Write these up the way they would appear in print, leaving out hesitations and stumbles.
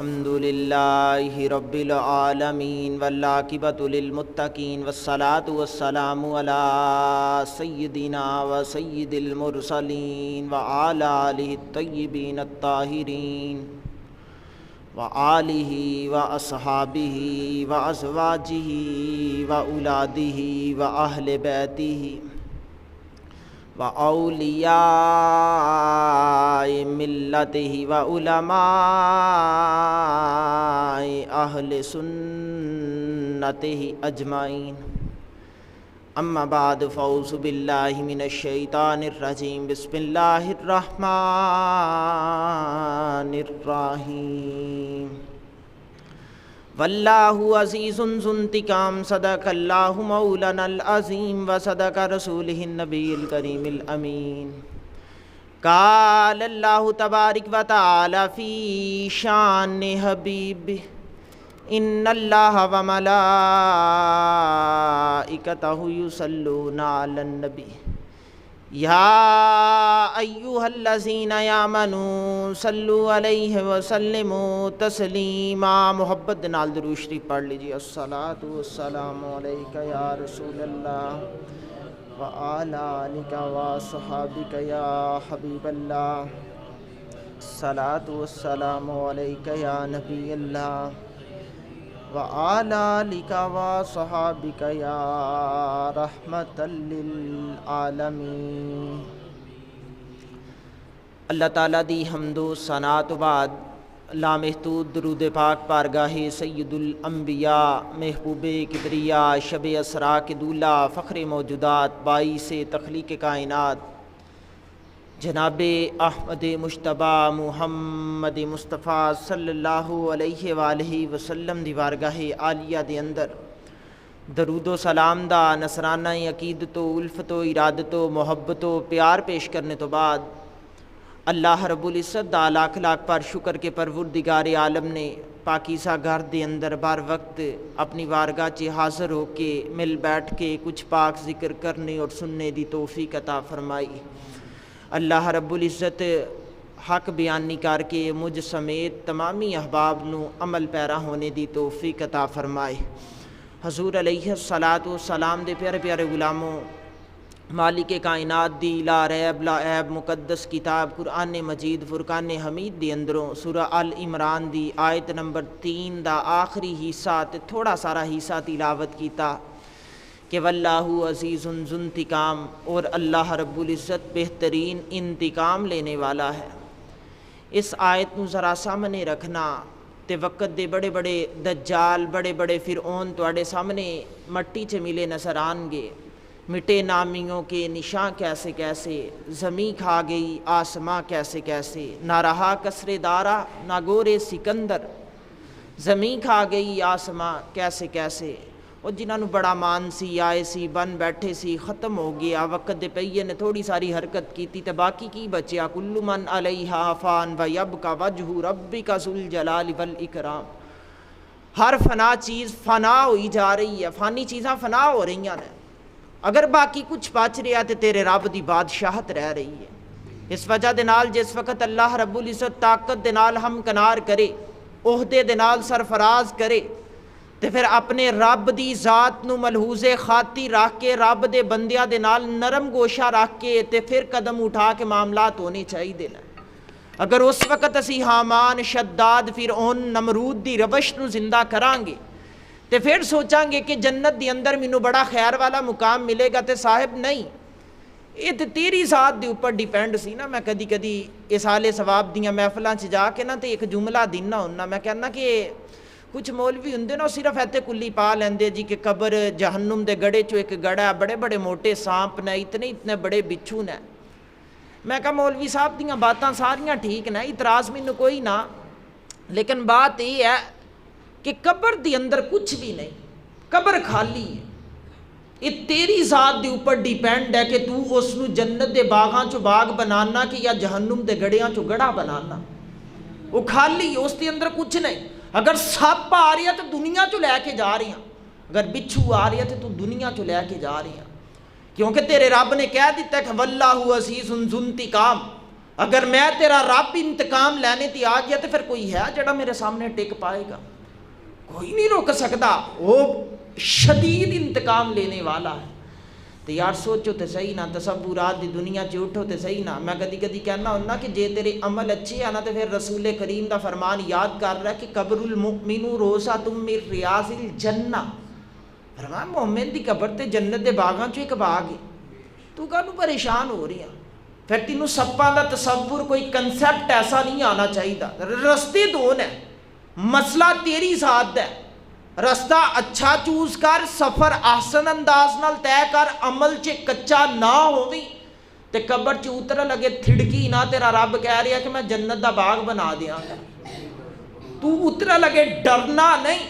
الحمدللہ رب العالمین والعاقبۃ للمتقین والصلاة والسلام علی سیدنا و سید المرسلین وعلی آلہ الطیبین الطاہرین وآلہ واصحابہ وازواجہ واولادہ واہل بیتہ وأولیاء ملتہ وعلماء اہل سنتہ اجمعین اما بعد فاعوذ باللہ من الشیطان الرجیم بسم اللہ الرحمن الرحیم واللہ عزیز ذو انتقام صدق اللہ مولانا العظیم وصدق رسولہ النبی الکریم الامین قال اللہ تبارک و تعالی فی شان حبیب ان اللہ و ملائکتہ یصلون علی النبی یا ایہا الذین آمنوا صلوا علیہ وسلموا تسلیما۔ محبت نال درود شریف پڑھ لیجیے۔ الصلاۃ والسلام علیک یا رسول اللہ وعلی آلک وصحابک یا حبیب اللہ۔ الصلاۃ والسلام علیک یا نبی اللہ وعلی آلک وصحابک یا رحمۃ للعالمین۔ اللہ تعالیٰ دی حمد و ثنا تو بعد لامحدود درود پاک پارگاہ سید الانبیاء محبوب کبریا شب اسرا کے دولہ فخر موجودات باعث تخلیق کائنات جناب احمد مجتبیٰ محمد مصطفیٰ صلی اللہ علیہ وآلہ وسلم دی بارگاہ عالیہ دے اندر درود و سلام دا نصرانہ عقیدت و الفت و ارادت و محبت و پیار پیش کرنے تو بعد اللہ رب العزت دا لاکھ لاکھ پر شکر کے پروردگار عالم نے پاکیزہ گھر دے اندر بار وقت اپنی بارگاہ چ حاضر ہو کے مل بیٹھ کے کچھ پاک ذکر کرنے اور سننے دی توفیق عطا فرمائی۔ اللہ رب العزت حق بیانی کر کے مجھ سمیت تمامی احباب نو عمل پیرا ہونے دی توفیق عطا فرمائے۔ حضور علیہ الصلاۃ والسلام دے پیارے پیارے غلاموں، مالک کائنات دی لا ریب لا عیب مقدس کتاب قرآن مجید فرقان حمید دی اندروں سورہ ال عمران دی آیت نمبر 3 دا آخری حصہ تے تھوڑا سارا حصہ تلاوت کیتا کہ واللہ عزیز ذو انتقام، اور اللہ رب العزت بہترین انتقام لینے والا ہے۔ اس آیت نو ذرا سامنے رکھنا تے وقت دے بڑے بڑے دجال بڑے بڑے فرعون تواڈے سامنے مٹی چ ملے نظر آن گے، مٹے نامیوں کے نشاں کیسے کیسے، زمیں کھا گئی آسماں کیسے کیسے، نہ رہا کسرے دارا نہ گورے سکندر، زمیں کھا گئی آسماں کیسے کیسے، اور جنہاں نو بڑا مان سی آئے سی بن بیٹھے سی ختم ہو گیا، وقت دے پہیے نے تھوڑی ساری حرکت کیتی تے باقی کی بچیا، کل من علیہا فان ویبقى وجہ ربک ذو الجلال والاکرام۔ ہر فنا چیز فنا ہوئی جا رہی ہے، فانی چیزاں فنا ہو رہی ہیں، اگر باقی کچھ بچ رہا تے تیرے رب دی بادشاہت رہ رہی ہے۔ اس وجہ دے نال جس وقت اللہ رب العزت طاقت دے نال ہم کنار کرے، عہدے دے نال سرفراز کرے، تے پھر اپنے رب دی ذات نو ملحوظ خاطی رکھ کے رب دے بندیاں دے نال نرم گوشہ رکھ کے تے پھر قدم اٹھا کے معاملات ہونے چاہیے۔ اگر اس وقت اسی حامان شداد فرعون نمرود دی روش نو زندہ کران گے تے پھر سوچاں گے کہ جنت دی اندر مینوں بڑا خیر والا مقام ملے گا، تے صاحب نہیں، یہ تے تیری ذات دے اوپر ڈیپینڈ سی نا۔ میں کدی کدی اصال ثواب دیاں محفلاں چ جا کے نا تے ایک جملہ دینا ہونا، میں کہنا کہ کچھ مولوی ہوندے نا صرف ایتے کلی پا لیندے جی کہ قبر جہنم دے گڑے چو ایک گڑا ہے، بڑے بڑے موٹے سانپ نے، اتنے بڑے بچھو نے۔ میں کہا مولوی صاحب دیاں باتاں ساریاں ٹھیک نے، اعتراض مینوں کوئی نہ، لیکن بات یہ ہے کہ قبر دی اندر کچھ بھی نہیں، قبر خالی ہے۔ یہ تیری ذات دے اوپر ڈیپینڈ ہے کہ تو اس نو جنت دے باغاں چو باغ بنانا کہ یا جہنم دے گڑیاں چو گڑا بنانا۔ وہ خالی ہے، اس دے اندر کچھ نہیں۔ اگر سپ آ رہی ہے تو دنیا چو لے کے جا رہی ہیں، اگر بچھو آ رہی ہے تو دنیا چو لے کے جا رہی ہیں، کیونکہ تیرے رب نے کہہ دیتا ہے کہ واللہ عزیز ذو انتقام، اگر میں تیرا رب انتقام لینے تے آ گیا تو پھر کوئی ہے جڑا میرے سامنے ٹک پائے گا؟ کوئی نہیں روک سکتا، وہ شدید انتقام لینے والا ہے۔ تو یار سوچو تے صحیح نہ، تصورات دی دنیا چ اٹھو تے صحیح نہ۔ میں کدی کدی کہنا ہونا کہ جے تیرے عمل اچھے ہیں نا تو پھر رسول کریم دا فرمان یاد کر رہا ہے کہ قبر المؤمن روضۃ من ریاض الجنہ، فرمان مومن دی قبر تے جنت دے باغاں چوں ایک باغ ہے، تو کانوں پریشان ہو رہی ہے؟ پھر تینوں سپاں دا تصور کوئی کنسیپٹ ایسا نہیں آنا چاہیے۔ رستے دو نے، مسئلہ تیری ذات ہے، رستہ اچھا چوز کر، سفر احسن انداز نال طے کر، عمل چ کچا نہ ہوویں تے قبر چ اتر لگے تھڑکی نہ، تیرا رب کہہ رہا کہ میں جنت دا باغ بنا دیاں گا، تو اتر لگے ڈرنا نہیں۔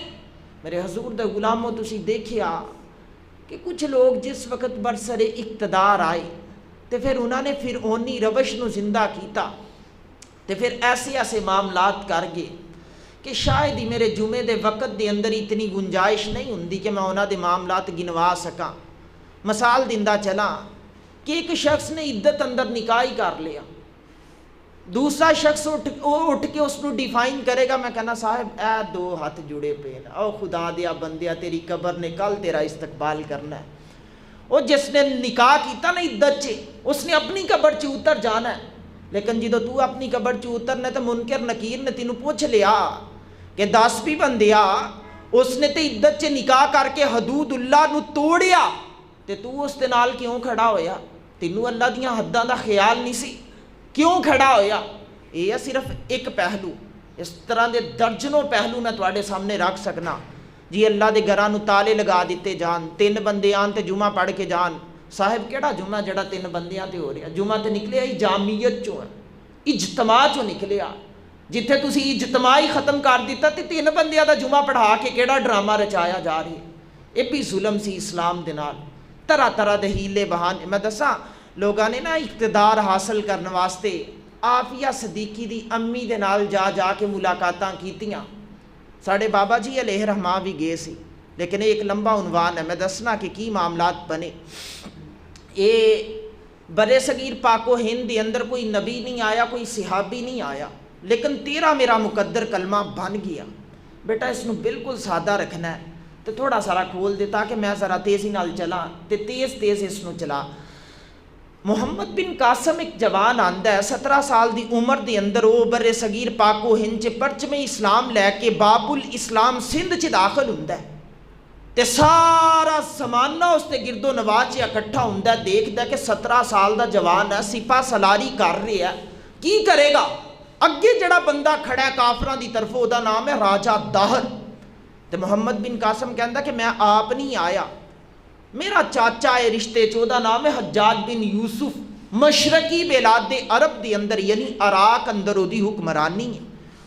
میرے حضور دے غلاموں تسی دیکھیا کہ کچھ لوگ جس وقت برسر اقتدار آئے تے پھر انہوں نے فرعونی روش نو زندہ کیتا تے پھر ایسے ایسے معاملات کر گئے کہ شاید ہی میرے جمعے دے وقت دے اندر اتنی گنجائش نہیں ہوندی کہ میں انہاں دے معاملات گنوا سکاں۔ مثال دیندا چلاں کہ ایک شخص نے عدت اندر نکاح ہی کر لیا، دوسرا شخص اٹھ کے اس کو ڈیفائن کرے گا، میں کہنا صاحب اے دو ہاتھ جڑے پے نا، او خدا دیا بندیا تیری قبر نے کل تیرا استقبال کرنا ہے۔ وہ جس نے نکاح کیتا نا عدت چ، اس نے اپنی قبر چ اتر جانا ہے، لیکن جدو تو اپنی قبر چ اترنا تو منکر نکیر نے تینوں پوچھ لیا کہ 10 بھی بندیا اس نے تے عدت چ نکاح کر کے حدود اللہ نو توڑیا تے تو اس دے نال کیوں کھڑا ہویا؟ تینوں اللہ دیاں حداں دا خیال نہیں سی، کیوں کھڑا ہویا؟ یہ صرف ایک پہلو، اس طرح دے درجنوں پہلو میں تواڈے سامنے رکھ سکنا۔ جی اللہ دے گھراں نو تالے لگا دیتے جان، 3 بندے آن تے جمعہ پڑھ کے جان، صاحب کیڑا جمعہ جڑا 3 بندیاں تے ہو رہا؟ جمعہ تے نکلیا ہی جامعیت چوں ہے، اجتماع چوں نکلیا، جتھے تسی اجتماع ہی ختم کر دیتا تے 3 بندیاں دا جمعہ پڑھا کے کیڑا ڈرامہ رچایا جا رہی ہے؟ یہ بھی ظلم سی اسلام دے نال، طرح طرح دے ہیلے بہانے۔ میں دساں لوگاں نے نا اقتدار حاصل کرنے واسطے عافیہ صدیقی دی امی دے نال جا کے ملاقاتاں کیتیاں، ساڑھے بابا جی علیہ رحمہ بھی گئے سی، لیکن ایک لمبا عنوان ہے، میں دسنا کہ کی معاملات بنے۔ یہ برے صغیر پاک و ہند دے اندر کوئی نبی نہیں آیا، کوئی صحابی نہیں آیا، لیکن تیرا میرا مقدر کلمہ بن گیا۔ بیٹا اس نو بالکل سادہ رکھنا ہے تو تھوڑا سارا کھول دے تاکہ میں ذرا تیزی نال چلا تے تیز تیز اس نو چلا۔ محمد بن قاسم ایک جوان آندا ہے، 17 سال دی عمر دے اندر وہ برے صغیر پاک و ہند چ پرچم اسلام لے کے باب الاسلام سندھ چ داخل ہوندا ہے تے سارا زمانہ اس تے گرد و نواح چ اکٹھا ہوندا ہے، دیکھدا ہے کہ 17 سال دا جوان ہے، سپاہ سالاری کر رہا ہے، کی کرے گا؟ اگے جڑا بندہ کھڑا ہے کافراں دی طرف، او دا نام ہے راجہ داہر۔ تے محمد بن قاسم کہندا کہ میں آپ نہیں آیا، میرا چاچا ہے رشتے چ، دا نام ہے حجاج بن یوسف، مشرقی بلاد عرب دے اندر یعنی عراق اندر او دی حکمرانی ہے،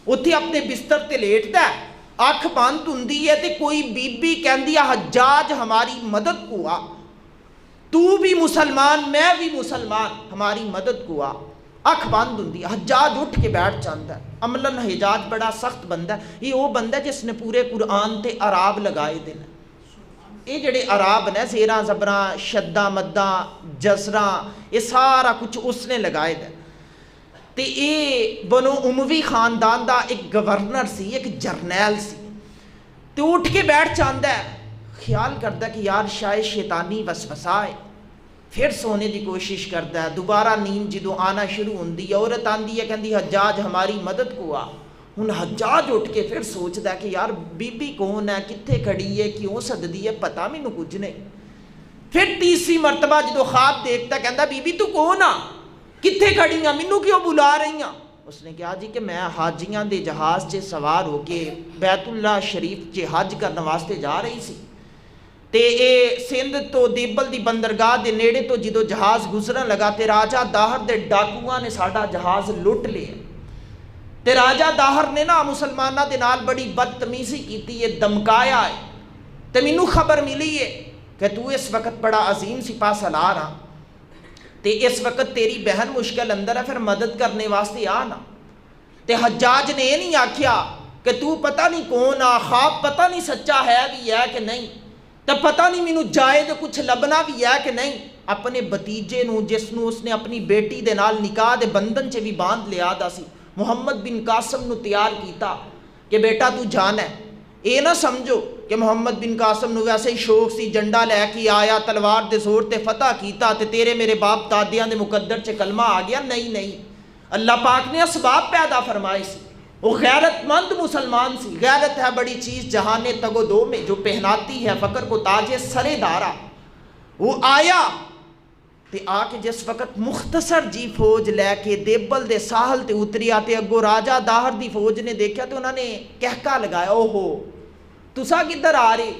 اتھے اپنے بستر تے لیٹدا ہے، اکھ بند ہوندی ہے تے کوئی بی بی کہندی ہے حجاج ہماری مدد کو آ، تو بھی مسلمان میں بھی مسلمان، ہماری مدد کو آ، اکھ بند ہوندی ہے، حجاج اٹھ کے بیٹھ جاندا ہے۔ عملاً حجاج بڑا سخت بندہ ہے، یہ وہ بندہ ہے جس نے پورے قرآن تے عراب لگائے دے نے، یہ جڑے عراب نے زیراں زبراں شداں مداں جزراں یہ سارا کچھ اس نے لگائے دے، تے یہ بنو اموی خاندان دا ایک گورنر سی، ایک جرنیل سی، تے اٹھ کے بیٹھ جاندا ہے، خیال کردا ہے کہ یار شاید شیطانی وسوسہ ہے، پھر سونے دی کوشش کردا ہے، دوبارہ نیند جدو آنا شروع ہوندی ہے، عورت آندی ہے کہندی حجاج ہماری مدد کو آ، ہن حجاج اٹھ کے پھر سوچدا ہے کہ یار بی بی کون ہے، کتھے کھڑی ہے، کیوں سددی ہے، پتہ مینوں کچھ نہیں۔ پھر تیسری مرتبہ جدو خواب دیکھتا کہندا بی بی تو کون آ، کتھے کھڑی ہیں، مینوں کیوں بلا رہی ہیں؟ اس نے کہا جی کہ میں حاجیاں دے جہاز چ سوار ہو کے بیت اللہ شریف چ حج کرنے واسطے جا رہی سی، تے اے سندھ تو دیبل دی بندرگاہ دے نیڑے تو جدو جہاز گزرن لگا تے راجہ داہر دے ڈاکوواں نے ساڈا جہاز لٹ لیا، تے راجہ داہر نے نا مسلماناں دے نال بڑی بدتمیزی کیتی ہے، دمکایا ہے، تے مینوں خبر ملی ہے کہ تو اس وقت بڑا عظیم سپاہ سالار ہاں، تے اس وقت تیری بہن مشکل اندر ہے، پھر مدد کرنے واسطے آنا۔ تے حجاج نے یہ نہیں آکھیا کہ تو پتہ نہیں کون آ، خواب پتہ نہیں سچا ہے بھی ہے کہ نہیں، تے پتہ نہیں مینوں جائے تو کچھ لبنا بھی ہے کہ نہیں، اپنے بتیجے نو جس نو اس نے اپنی بیٹی دے نال نکاح دے بندھن چ بھی باندھ لیا دا سی، محمد بن قاسم نو تیار کیتا کہ بیٹا تو جانا ہے۔ اے نہ سمجھو کہ محمد بن قاسم نو ویسے ہی شوق سی، جنڈا لے کے آیا، تلوار دے زور تے فتح کیتا تے تیرے میرے باپ دادیاں دے مقدر چ کلمہ آ گیا۔ نہیں نہیں، اللہ پاک نے اسباب پیدا فرمائے سی، وہ غیرت مند مسلمان سی۔ غیرت ہے بڑی چیز جہان تگ و دو میں، جو پہناتی ہے فقر کو تاج سر دارا۔ وہ آیا تے آ کے جس وقت مختصر جی فوج لے کے دیبل دے ساحل تے اتریا تے اگو راجہ داہر دی فوج نے دیکھا تو انہوں نے کہکا لگایا، اوہو تسا کدھر آ رہے؟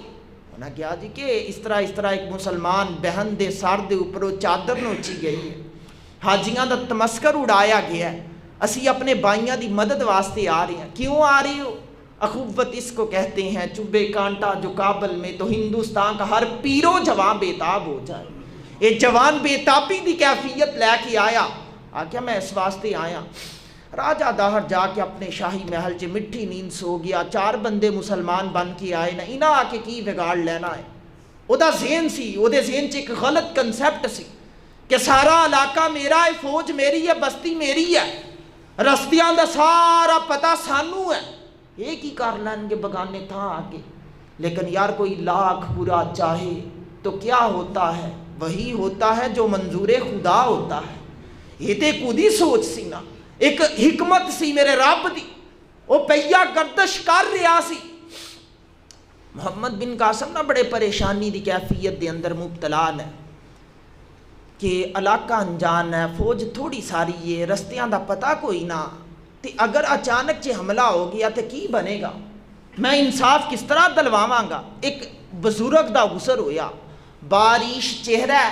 انہوں نے کہا جی کہ اس طرح ایک مسلمان بہن دے سار دے اوپر چادر نوچی گئی ہے، حاجیاں دا تمسکر اڑایا گیا ہے، اسی اپنے بائیاں دی مدد واسطے آ رہے ہیں۔ کیوں آ رہے ہو؟ اخوت اس کو کہتے ہیں، چوبے کانٹا جو کابل میں تو ہندوستان کا ہر پیرو جوان بیتاب ہو جائے۔ یہ جوان بیتابی دی کیفیت لے کے آیا، آکیا میں اس واسطے آیا۔ راجہ داہر جا کے اپنے شاہی محل چ مٹھی نیند سو گیا، 4 بندے مسلمان بن کے آئے نا، انہاں آ کے کی بگاڑ لینا ہے؟ او دا ذہن سی، او دے ذہن چ ایک غلط کنسیپٹ سی کہ سارا علاقہ میرا ہے، فوج میری ہے، بستی میری ہے، رستیاں دا سارا پتہ سانو ہے، یہ کی کر لیں گے بگانے تھا آگے۔ لیکن یار کوئی لاکھ برا چاہے تو کیا ہوتا ہے؟ وہی ہوتا ہے جو منظور خدا ہوتا ہے۔ یہ تے کودی سوچ سی نا، ایک حکمت سی میرے رب دی، وہ پہیا گردش کر رہا سی۔ محمد بن قاسم نہ بڑے پریشانی دی کیفیت دے اندر مبتلا ہے کہ علاقہ انجان ہے، فوج تھوڑی ساری ہے، رستیاں دا پتہ کوئی نہ، تے اگر اچانک حملہ ہو گیا تے کی بنے گا؟ میں انصاف کس طرح دلواواں گا؟ ایک بزرگ دا غسر ہویا، باریش چہرہ،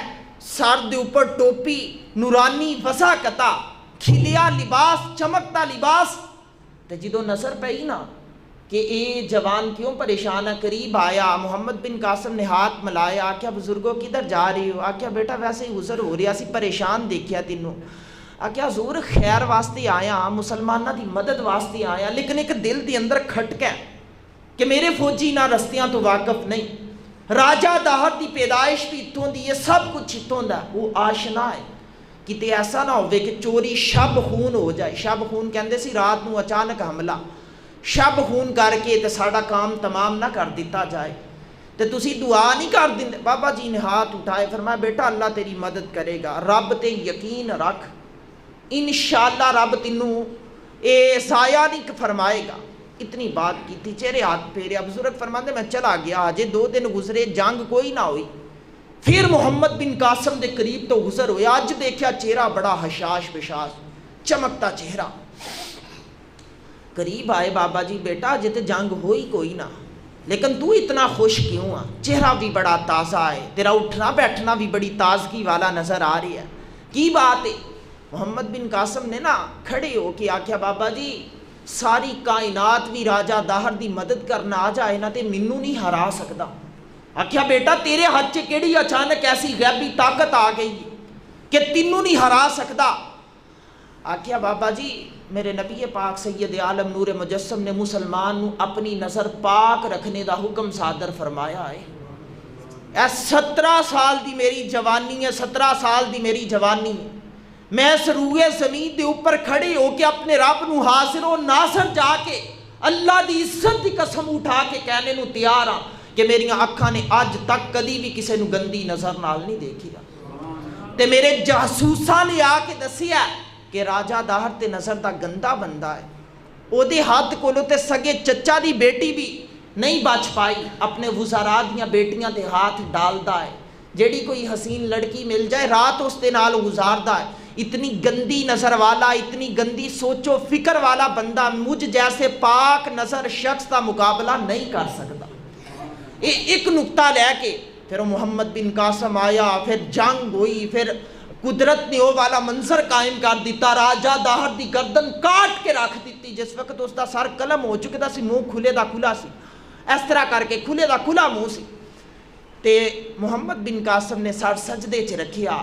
سر دے اوپر ٹوپی، نورانی وضاقتہ، کھلیا لباس، چمکتا لباس، تے جدو نظر پئی نا کہ اے جوان کیوں پریشان ہے، قریب آیا، محمد بن قاسم نے ہاتھ ملایا، آکیا بزرگوں کدھر جا رہی ہو؟ آکیا بیٹا ویسے ہی غسر ہو رہا سی، پریشان دیکھیا تینوں۔ آکیا حضور خیر واسطے آیا، مسلمانہ دی مدد واسطے آیا، لیکن ایک دل دی اندر کھٹکا ہے کہ میرے فوجی نہ رستیاں تو واقف نہیں، راجہ داہر دی پیدائش بھی اتوں دی، یہ سب کچھ اتوں دا، وہ آشنا ہے، کتے ایسا نہ ہوئے کہ چوری شب خون ہو جائے۔ شب خون کہندے سی رات نو اچانک حملہ، شب خون کر کے تے ساڑا کام تمام نہ کر دیتا جائے، تے تسی دعا نہیں کر دیندے؟ بابا جی نے ہاتھ اٹھائے، فرمایا بیٹا اللہ تیری مدد کرے گا، رب تے یقین رکھ، انشاءاللہ رب تینوں اے ضائع نہیں فرمائے گا۔ اتنی بات کی تھی، چہرے ہاتھ پھیرے، بزرگ فرماندے میں چلا گیا، آجے 2 دن گزرے، جنگ کوئی نہ ہوئی، پھر محمد بن قاسم دے قریب تو گزر ہوئے، آج دیکھیا چہرہ بڑا حشاش بشاش، چمکتا چہرہ۔ قریب آئے، بابا جی بیٹا جے تے جنگ ہوئی کوئی نہ، لیکن تو اتنا خوش کیوں آ؟ چہرہ بھی بڑا تازہ ہے، تیرا اٹھنا بیٹھنا بھی بڑی تازگی والا نظر آ رہی ہے، کی بات ہے؟ محمد بن قاسم نے نا کھڑے ہو کے آکھیا بابا جی ساری کائنات بھی راجہ داہر دی مدد کرنا آ جائے نا تے منوں نہیں ہرا سکدا۔ آکھیا بیٹا تیرے ہاتھ چ کیڑی اچانک ایسی غیبی طاقت آ گئی کہ تینوں نہیں ہرا سکدا؟ آکھیا بابا جی میرے نبی پاک سید عالم نور مجسم نے مسلمان نو اپنی نظر پاک رکھنے دا حکم صادر فرمایا ہے۔ اے 17 سال دی میری جوانی ہے، 17 سال دی میری جوانی ہے، میں اس روئے زمین دے اوپر کھڑی ہو کے اپنے رب نو حاضر و ناصر جا کے اللہ دی عزت دی قسم اٹھا کے کہنے نو تیار ہاں کہ میری آنکھاں نے آج تک کدی بھی کسے نو گندی نظر نال نہیں دیکھی تے میرے جاسوساں نے آ کے دسیا کہ راجہ داہر تے نظر دا گندا بندہ ہے، او دے ہاتھ کولو تے سگے چچا دی بیٹی بھی نہیں بچ پائی، اپنے وزراء دیاں بیٹیاں تے ہاتھ ڈالدا ہے، جیڑی کوئی حسین لڑکی مل جائے رات اس دے نال گزاردا ہے۔ اتنی گندی نظر والا، اتنی گندی سوچ و فکر والا بندہ مجھ جیسے پاک نظر شخص کا مقابلہ نہیں کر سکتا۔ ایک نقطہ لے کے پھر محمد بن قاسم آیا، پھر جنگ ہوئی، پھر قدرت نے وہ والا منظر قائم کر دیتا، راجہ داہر دی گردن کاٹ کے رکھ دیتی، جس وقت اس دا سر قلم ہو چکے دا سی، منہ کھلے دا کھلا سی، اس طرح کر کے کھلے دا کھلا منہ سی، تے محمد بن قاسم نے سر سجدے چ رکھیا،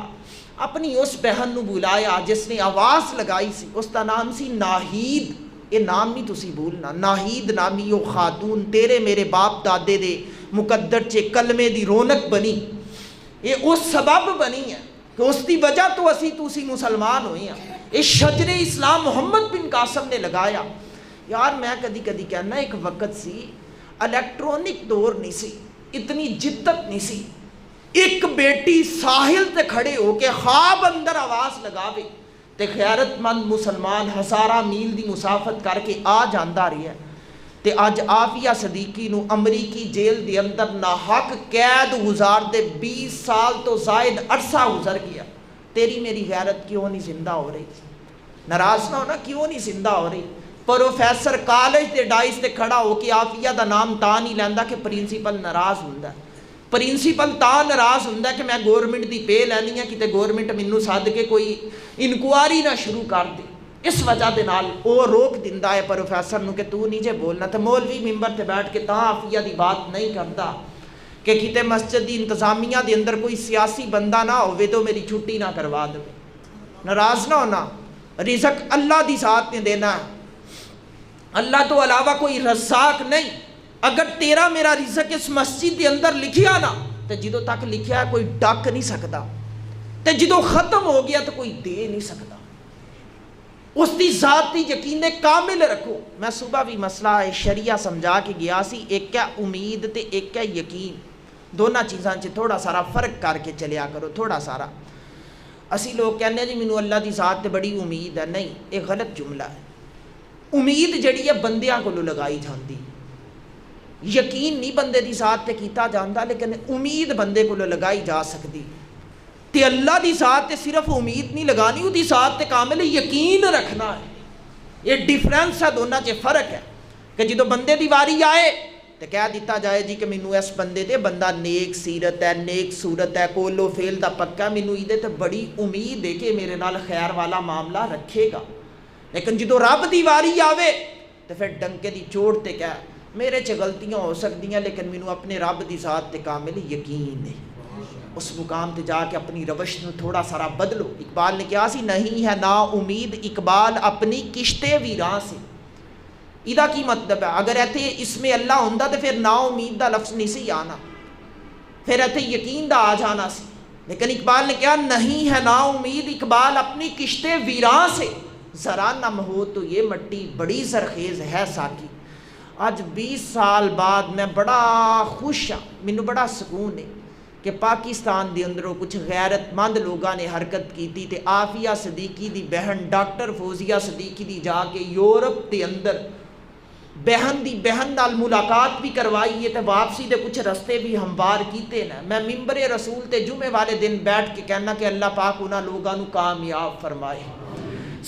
اپنی اس بہن نو بلایا جس نے آواز لگائی سی، اس دا نام سی ناہید، یہ نام نہیں تسی بھولنا، ناہید نامی وہ خاتون تیرے میرے باپ دادے دے مقدر چے کلمے دی رونق بنی، یہ اس سبب بنی ہے کہ اس دی وجہ تو اسی مسلمان ہوئے ہیں. یہ شجر اسلام محمد بن قاسم نے لگایا. یار میں کدی کدی کہنا ایک وقت سی الیکٹرونک دور نہیں سی, اتنی جدت نہیں سی, ایک بیٹی ساحل تے کھڑے ہو کے خواب اندر آواز لگاوے تے غیرت مند مسلمان ہزارہ میل دی مسافت کر کے آ جاندا رہی ہے. تے اج عافیہ صدیقی نو امریکی جیل دے اندر ناحق قید گزار دے 20 سال تو زائد عرصہ گزر گیا. تیری میری غیرت کیوں نہیں زندہ ہو رہی؟ ناراض نہ ہونا, کیوں نہیں زندہ ہو رہی؟ پروفیسر کالج دے ڈائس تے کھڑا ہو کے عافیہ دا نام تا نہیں لیندا کہ پرنسپل ناراض ہوندا ہے. پرنسپل تا ناراض ہوندا ہے کہ میں گورنمنٹ دی پے لینی ہے, کتے گورنمنٹ مینوں سد کے کوئی انکوائری نہ شروع کر دے. اس وجہ دے نال وہ روک دیندا ہے پروفیسر نو کہ تو نہیں جے بولنا. تے مولوی ممبر تے بیٹھ کے تاں عافیہ دی بات نہیں کرتا کہ کتے مسجد دی انتظامیہ دے اندر کوئی سیاسی بندہ نہ ہوئے تو میری چھٹی نہ کروا دے. ناراض نہ ہونا, رزق اللہ دی ذات نے دینا ہے, اللہ تو علاوہ کوئی رزاق نہیں. اگر تیرا میرا رزق اس مسجد دے اندر لکھیا نا تو جدوں تک لکھیا ہے کوئی ڈک نہیں سکتا, تے جدوں ختم ہو گیا تو کوئی دے نہیں سکتا. اس دی ذات دی یقین کامل رکھو. میں صبح بھی مسئلہ شریعہ سمجھا کے گیا سی, ایک ہے امید تے ایک ہے یقین. دونوں چیزاں چ تھوڑا سارا فرق کر کے چلیا کرو, تھوڑا سارا. اسی لوگ کہنے جی مینوں اللہ دی ذات تے بڑی امید ہے. نہیں, یہ غلط جملہ ہے. امید جڑی ہے بندیاں کولوں لگائی جاندی, یقین نہیں بندے دی ذات تے کیتا جاندا, لیکن امید بندے کولوں لگائی جا سکتی. تے اللہ دی ذات تے صرف امید نہیں لگانی, وہ دی ذات تے کامل یقین رکھنا ہے. یہ ڈیفرنس ہے, دونوں چ فرق ہے. کہ جدو بندے دی واری آئے تو کہہ دیتا جائے جی کہ مینوں اس بندے تے بندہ نیک سیرت ہے, نیک صورت ہے, کولو فیل دا پکا, مینوں ایدے تے بڑی امید ہے کہ میرے نال خیر والا معاملہ رکھے گا. لیکن جدو رب دی واری آوے تو پھر ڈنکے دی چوٹ تے کہہ میرے چ غلطیاں ہو سکدیاں لیکن مینوں اپنے رب دی ذات تے کامل یقین ہے. اس مقام تے جا کے اپنی روش نو تھوڑا سارا بدلو. اقبال نے کہا سی نہیں ہے نا امید اقبال اپنی کشتے ویراں سے. ایدہ کی مطلب ہے, اگر ایتھے اس میں اللہ ہوندا تو پھر نا امید دا لفظ نہیں سی آنا, پھر ایتھے یقین دا آ جانا سی. لیکن اقبال نے کہا نہیں ہے نا امید اقبال اپنی کشتے ویراں سے, ذرا نم ہو تو یہ مٹی بڑی زرخیز ہے ساکی. آج 20 سال بعد میں بڑا خوش ہاں, مینوں بڑا سکون ہے کہ پاکستان دے اندروں کچھ غیرت مند لوگاں نے حرکت کیتی تے عافیہ صدیقی دی بہن ڈاکٹر فوزیہ صدیقی دی جا کے یورپ دے اندر بہن نال ملاقات بھی کروائی ہے تے واپسی دے کچھ رستے بھی ہموار کیتے نا. میں ممبر رسول تے جمعے والے دن بیٹھ کے کہنا کہ اللہ پاک انہاں لوگاں نو کامیاب فرمائے,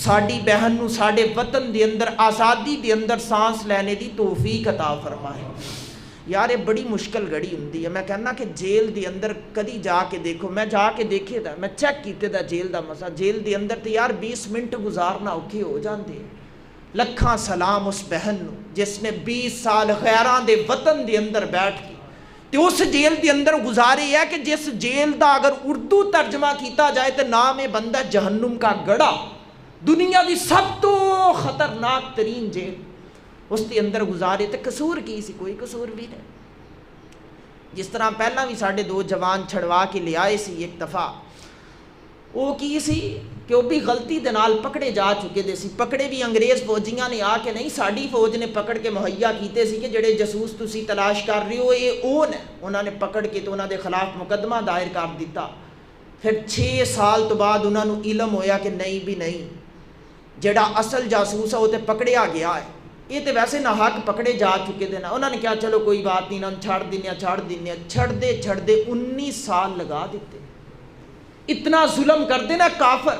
ساڈی بہن نو ساڈے وطن دے اندر آزادی دے اندر سانس لینے دی توفیق عطا فرمائے. یار یہ بڑی مشکل گھڑی ہوندی ہے. میں کہنا کہ جیل دے اندر کدی جا کے دیکھو, میں جا کے دیکھے دا, میں چیک کیتے دا جیل دا مسا, جیل دے اندر تے یار 20 منٹ گزارنا اوکھے ہو جاندے. لکھاں سلام اس بہن نو جس نے 20 سال غیراں دے وطن دے اندر بیٹھ کے تے اس جیل دے اندر گزارے ہے کہ جس جیل دا اگر اردو ترجمہ کیتا جائے تے نام ہے بندہ جہنم کا گڑھا, دنیا دی سب تو خطرناک ترین جیل, اس کے اندر گزارے. تے قصور کی سی؟ کوئی قصور بھی نہیں. جس طرح پہلا بھی ساڑھے 2 جوان چھڑوا کے لے آئے سی ایک دفعہ, وہ کی سی کہ وہ بھی غلطی دے نال پکڑے جا چکے دے سی. پکڑے بھی انگریز فوجیاں نے آ کے نہیں, ساڑی فوج نے پکڑ کے مہیا کیتے سی کہ جڑے جاسوس تسی تلاش کر رہے ہو یہ اون ہے. انہوں نے پکڑ کے تو انہوں دے خلاف مقدمہ دائر کر دیتا. پھر 6 سال تو بعد انہوں نے علم ہویا کہ نہیں بھی نہیں, جڑا اصل جاسوس ہے وہ تے پکڑیا گیا ہے, یہ تے ویسے نہ حق پکڑے جا چکے تھے نا. انہوں نے کہا چلو کوئی بات نہیں, انہوں نے چھڑ دے 19 سال لگا دیتے. اتنا ظلم کر دے نا کافر.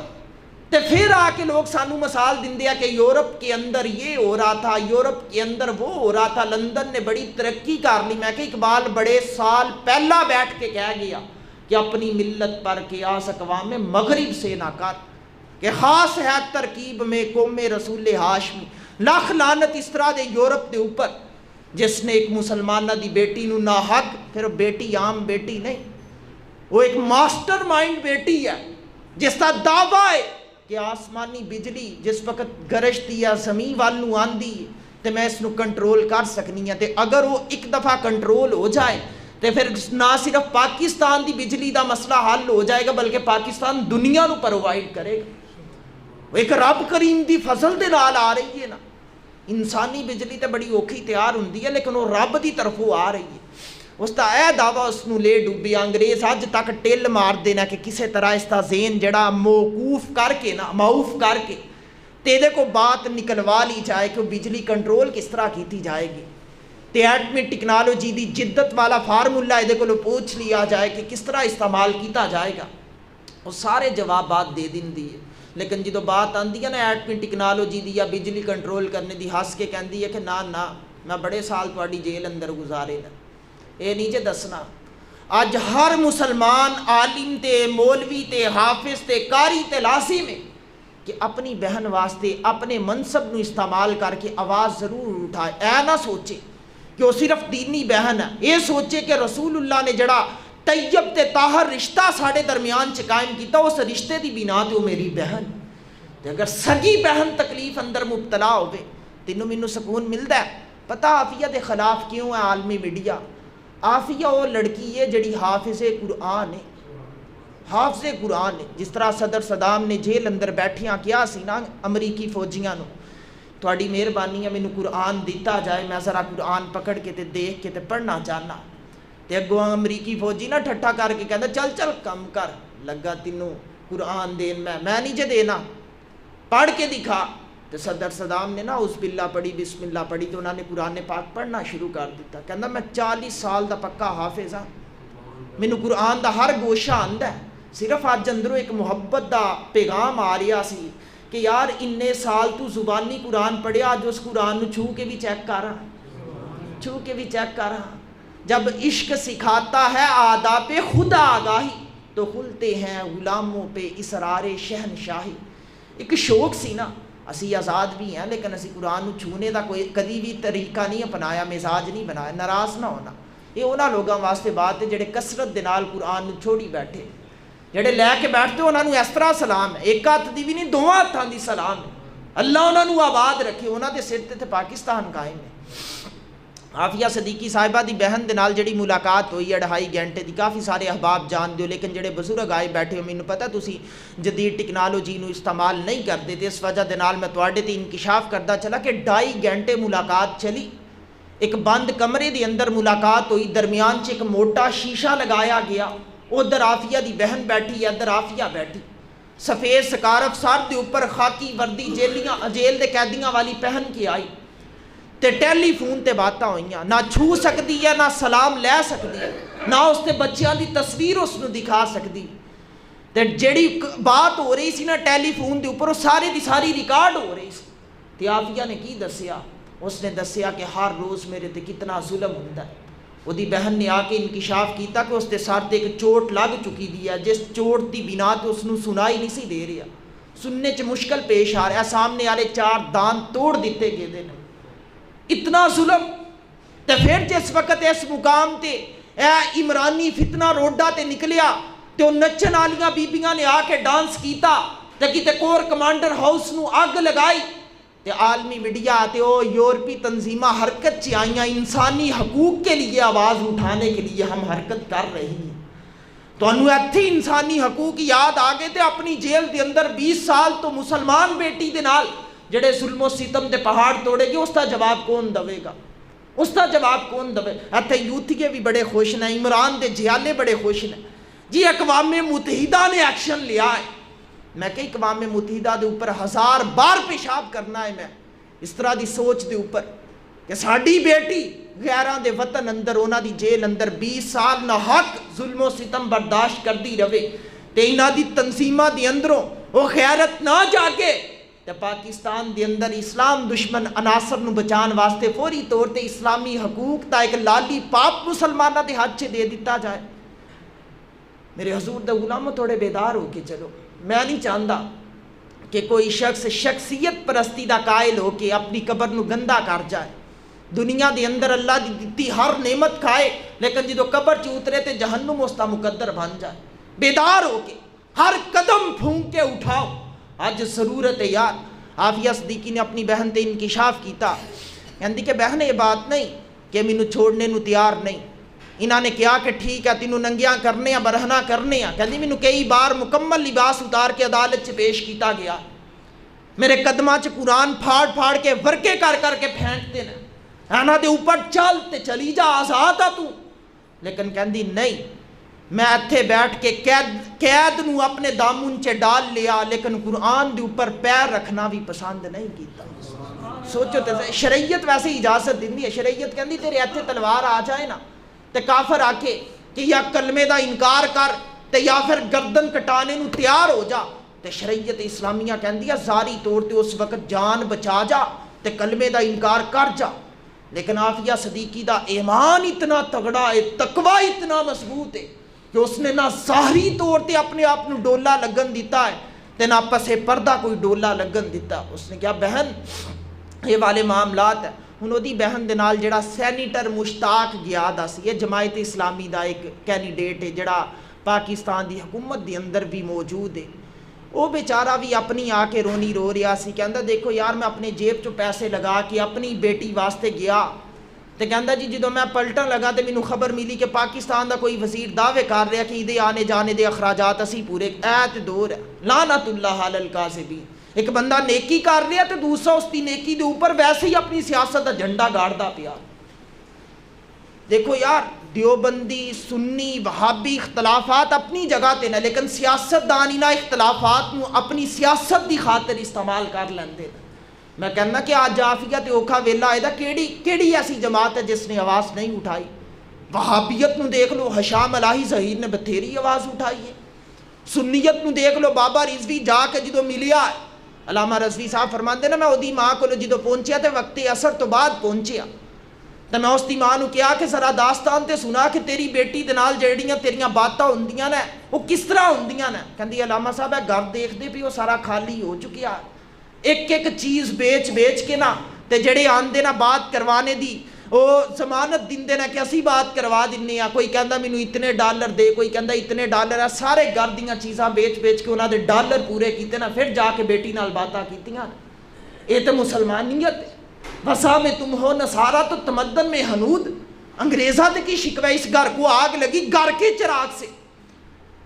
تے پھر آ کے لوگ سانو مثال دیں دیا کہ یورپ کے اندر یہ ہو رہا تھا, یورپ کے اندر وہ ہو رہا تھا, لندن نے بڑی ترقی کر لی. میں کہ اقبال بڑے سال پہلا بیٹھ کے کہہ گیا کہ اپنی ملت پر قیاس اقوام مغرب سے نہ کر, کہ خاص ہے ترکیب میں قوم رسول ہاشمی. لاکھ لعنت اس طرح دے یورپ دے اوپر جس نے ایک مسلمانہ دی بیٹی نو ناحق, پھر بیٹی عام بیٹی نہیں, وہ ایک ماسٹر مائنڈ بیٹی ہے جس کا دعویٰ ہے کہ آسمانی بجلی جس وقت گرجتی ہے زمین والوں آندی ہے تو میں اس نو کنٹرول کر سکنی ہے. تے اگر وہ ایک دفعہ کنٹرول ہو جائے تو پھر نہ صرف پاکستان دی بجلی دا مسئلہ حل ہو جائے گا بلکہ پاکستان دنیا نو پرووائڈ کرے گا۔ ایک رب کریم دی فضل دے نال آ رہی ہے نا، انسانی بجلی تے بڑی اوکھی تیار ہوندی ہے لیکن وہ رب دی طرفوں آ رہی ہے۔ اس دا اے دعویٰ اس نو لے ڈوبی، انگریز اج تک ٹل مار دینا کہ کسے طرح اس دا ذہن جڑا موقوف کر کے نا، معوف کر کے تیرے کو بات نکلوا لی جائے کہ وہ بجلی کنٹرول کس طرح کیتی جائے گی، تے ایٹمی ٹیکنالوجی دی جدت والا فارمولا یہ کو پوچھ لیا جائے کہ کس طرح استعمال کیتا جائے گا، وہ سارے جوابات دے دین دی ہے۔ لیکن جدو بات آندی ہے نا ایٹمی ٹیکنالوجی دی یا بجلی کنٹرول کرنے دی، ہس کے کہندی ہے کہ نا میں بڑے سال تہاڈی جیل اندر گزارے نا، یہ نہیں جے دسنا۔ اج ہر مسلمان عالم تے مولوی تے حافظ تے قاری تے لازم ہے کہ اپنی بہن واسطے اپنے منصب نو استعمال کر کے آواز ضرور اٹھائے۔ اے نہ سوچے کہ وہ صرف دینی بہن ہے، یہ سوچے کہ رسول اللہ نے جڑا طیب تے طاہر رشتہ ساڑے درمیان چ قائم کیتا، اس رشتے دی بنا تے وہ میری بہن تے اگر سگی بہن تکلیف اندر مبتلا ہوئے تینوں مینوں سکون ملدا ہے۔ پتہ عافیہ دے خلاف کیوں ہے عالمی میڈیا؟ عافیہ وہ لڑکی ہے جڑی حافظ قرآن ہے، حافظ قرآن ہے۔ جس طرح صدر صدام نے جیل اندر بیٹھیاں کیا سی نا امریکی فوجیاں نو، تھوڑی مہربانی ہے مینوں قرآن دیتا جائے، میں ذرا قرآن پکڑ کے تے دیکھ کے تے پڑھنا چاہنا۔ تے اگوں امریکی فوجی نا ٹھٹھا کر کے کہندا چل کم کر، لگا تینوں قرآن دین میں نہیں جے دینا، پڑھ کے دکھا۔ تو صدر صدام نے نا اس باللہ پڑھی، بسم اللہ پڑھی، تو انہوں نے قرآن پاک پڑھنا شروع کر دیتا۔ کہندا میں 40 سال دا پکا حافظ ہاں، مینوں قرآن دا ہر گوشہ آندا ہے، صرف اج اندروں ایک محبت دا پیغام آ رہا سی کہ یار انے سال تو زبانی قرآن پڑھیا، آج اس قرآن نو چھو کے بھی چیک کر رہا، چھو کے بھی چیک کر رہا۔ جب عشق سکھاتا ہے آداب خدا آگاہی تو کھلتے ہیں غلاموں پہ اسرار شہنشاہی۔ ایک شوق سی نا، اسی آزاد بھی ہیں لیکن اسی قرآن نو چھونے دا کوئی کدی بھی طریقہ نہیں اپنایا، مزاج نہیں بنایا۔ ناراض نہ ہونا، یہ انہاں لوگاں واسطے بات ہے جڑے کثرت دے نال قرآن نو چھوڑی بیٹھے، جڑے لے کے بیٹھتے انہاں نو اس طرح سلام ہے، ایک ہاتھ دی بھی نہیں، دو ہاتھاں دی سلام ہے۔ اللہ انہاں نو آباد رکھے، انہاں دے سر تے پاکستان قائم ہے۔ عافیہ صدیقی صاحبہ دی بہن دے نال جڑی ملاقات ہوئی 2.5 گھنٹے دی، کافی سارے احباب جان دیو لیکن جڑے بزرگ آئے بیٹھے ہو، مینوں پتہ تسی جدید ٹیکنالوجی نو استعمال نہیں کرتے تے اس وجہ دے نال میں تواڈے تے انکشاف کردا چلا کہ 2.5 گھنٹے ملاقات چلی، ایک بند کمرے دے اندر ملاقات ہوئی، درمیان چ ایک موٹا شیشہ لگایا گیا، ادھر عافیہ دی بہن بیٹھی، ادھر عافیہ بیٹھی، سفید سکارف سر دے اوپر خاکی وردی جیل دے قیدیاں والی پہن کے آئی، تے ٹیلی فون تے باتاں ہوئیاں، نہ چھو سکتی ہے، نہ سلام لے سکتی ہے، نہ اس تے بچیاں دی تصویر اس نو دکھا سکتی، تے جڑی بات ہو رہی سی نا ٹیلی فون دے اوپر وہ ساری دی ساری ریکارڈ ہو رہی سی۔ تے عافیہ نے کی دسیا؟ اس نے دسیا کہ ہر روز میرے تے کتنا ظلم ہوندا ہے۔ وہ دی بہن نے آ کے انکشاف کیتا کہ اس دے سر تے ایک چوٹ لگ چکی دی ہے، جس چوٹ دی بنا تے اس نو سنائی نہیں سی دے رہا، سننے چ مشکل پیش آ رہا ہے، سامنے والے 4 دان توڑ دیتے گئے دے نے، اتنا ظلم۔ تے پھر جس وقت اس مقام تے اے عمرانی فتنہ روڈا تے نکلیا تے وہ نچن والیاں بیبیاں نے آ کے ڈانس کیتا تے کتے کور کمانڈر ہاؤس نو اگ لگائی، تے عالمی میڈیا تے او یورپی تنظیمہ حرکت چ آئیاں، انسانی حقوق کے لیے آواز اٹھانے کے لیے ہم حرکت کر رہی ہیں۔ تو انہوں ایتھی انسانی حقوق یاد آگے تے اپنی جیل دے اندر 20 سال تو مسلمان بیٹی دے نال جڑے ظلم و ستم دے پہاڑ توڑے گے، اس کا جواب کون دوے گا؟ اس کا جواب کون دوے؟ ایتھے یوتھیے بھی بڑے خوش ہیں، عمران دے جیالے بڑے خوش ہیں جی اقوام متحدہ نے ایکشن لیا ہے۔ میں کہ اقوام متحدہ دے اوپر 1000 بار پیشاب کرنا ہے، میں اس طرح دی سوچ دے اوپر کہ ساڈی بیٹی غیراں دے وطن اندر، انہاں دی جیل اندر 20 سال نہ حق ظلم و ستم برداشت کردی رہے تے انہاں دی تنظیماں دے اندروں وہ خیرت نہ جاگے تے پاکستان دے اندر اسلام دشمن عناصر نو بچان واسطے فوری طور تے اسلامی حقوق دا ایک لالی پاپ مسلمانہ دے ہاتھ چ دے دیتا جائے۔ میرے حضور دے غلاموں تھوڑے بیدار ہو کے چلو۔ میں نہیں چاہتا کہ کوئی شخص شخصیت پرستی دا قائل ہو کے اپنی قبر نو گندا کر جائے، دنیا دے اندر اللہ دی دتی ہر نعمت کھائے لیکن جدو قبر چ اترے تے جہنم اس دا مقدر بن جائے۔ بیدار ہو کے ہر قدم پھونک کے اٹھاؤ، آج ضرورت ہے یار۔ عافیہ صدیقی نے اپنی بہن تے انکشاف کیتا، کہندی کہ بہن یہ بات نہیں کہ مینوں چھوڑنے نو تیار نہیں، انہوں نے کہا کہ ٹھیک ہے تینوں ننگیاں کرنے ہیں برہنا کرنے ہیں. کہندی مینوں کئی بار مکمل لباس اتار کے عدالت چ پیش کیتا گیا, میرے قدماں چ قرآن پھاڑ پھاڑ کے ورکے کر کے پھینکتے ہیں, انہاں دے اوپر چل تے چلی جا آزاد آ تو. لیکن کہندی نہیں, میں اتھے بیٹھ کے قید نو اپنے دامن چ ڈال لیا, لیکن قرآن دے اوپر پیر رکھنا بھی پسند نہیں کیتا. سوچو تے شریعت ویسے اجازت دیندی ہے. شریعت کہندی تیرے اتھے تلوار آ جائے نا تے کافر آکے کہ یا کلمے دا انکار کر تے یا پھر گردن کٹانے نو تیار ہو جا, تے شریعت اسلامیہ کہندی ہے زاری طور تے اس وقت جان بچا جا تے کلمے دا انکار کر جا. لیکن عافیہ صدیقی دا ایمان اتنا تگڑا ہے, تقوی اتنا مضبوط ہے کہ اس نے نہ ظاہری طور تے اپنے آپ نو ڈولا لگن دیتا ہے تے نہ پسے پردہ کوئی ڈولا لگن دیتا. اس نے کہا بہن یہ والے معاملات ہیں. ہن دی بہن دے نال جڑا سینیٹر مشتاق گیاد سی, یہ جماعت اسلامی دا ایک کینڈیڈیٹ ہے جڑا پاکستان دی حکومت دے اندر بھی موجود ہے. وہ بیچارہ بھی اپنی آ کے رونی رو رہا سی. کہندا دیکھو یار میں اپنے جیب چوں پیسے لگا کے اپنی بیٹی واسطے گیا تے کہندا جی جدوں میں پلٹن لگا تے مینوں خبر ملی کہ پاکستان دا کوئی وزیر دعوے کر رہا کہ ایدے آنے جانے دے اخراجات اسی پورے. تے دور ہے لعنت اللہ علی الکاذبین. ایک بندہ نیکی کر رہا تو دوسرا اس کی نیکی دے اوپر ویسے ہی اپنی سیاست کا جھنڈا گاڑدا پیا. دیکھو یار دیوبندی سنی وہابی اختلافات اپنی جگہ تے نا, لیکن سیاست دان انہاں اختلافات نو اپنی سیاست دی خاطر استعمال کر لیندے. میں کہنا کہ آج عافیہ تے اوکھا ویلا آئے دا کیڑی ایسی جماعت ہے جس نے آواز نہیں اٹھائی. وہابیت نو دیکھ لو حشام الہی ظہیر نے بتھیری آواز اٹھائی ہے. سنیت نو دیکھ لو بابا رضوی جا کے جدو ملیا ہے, علامہ رضوی صاحب فرماندے نا میں اودی ماں کو جدو پہنچیا تے وقت اثر تو بعد پہنچیا تے میں اس دی ماں نو کیا کہ ذرا داستان تے سنا کہ تیری بیٹی دے نال جڑیاں تیریاں باتاں ہوندیاں نے وہ کس طرح ہوندیاں نے. کہندی علامہ صاحب ہے گھر دیکھ دے بھی وہ سارا خالی ہو چکیا, ایک چیز بیچ کے نا تے جڑے آندے نا بات کروانے دی وہ ضمانت دیندے نا کہ اسی بات کروا دننے ہیں. کوئی کہندا مینوں اتنے ڈالر دے, کوئی کہندا اتنے ڈالر ہے. سارے گھر دیاں چیزاں بیچ کے انہاں دے ڈالر پورے کیتے نا پھر جا کے بیٹی نال باتاں کیتیاں. یہ تو مسلمانیت ہے. وسا میں تم ہو نصارہ تو تمدن میں حنود. انگریزاں تے کی شکوہ, اس گھر کو آگ لگی گھر کے چراغ سے.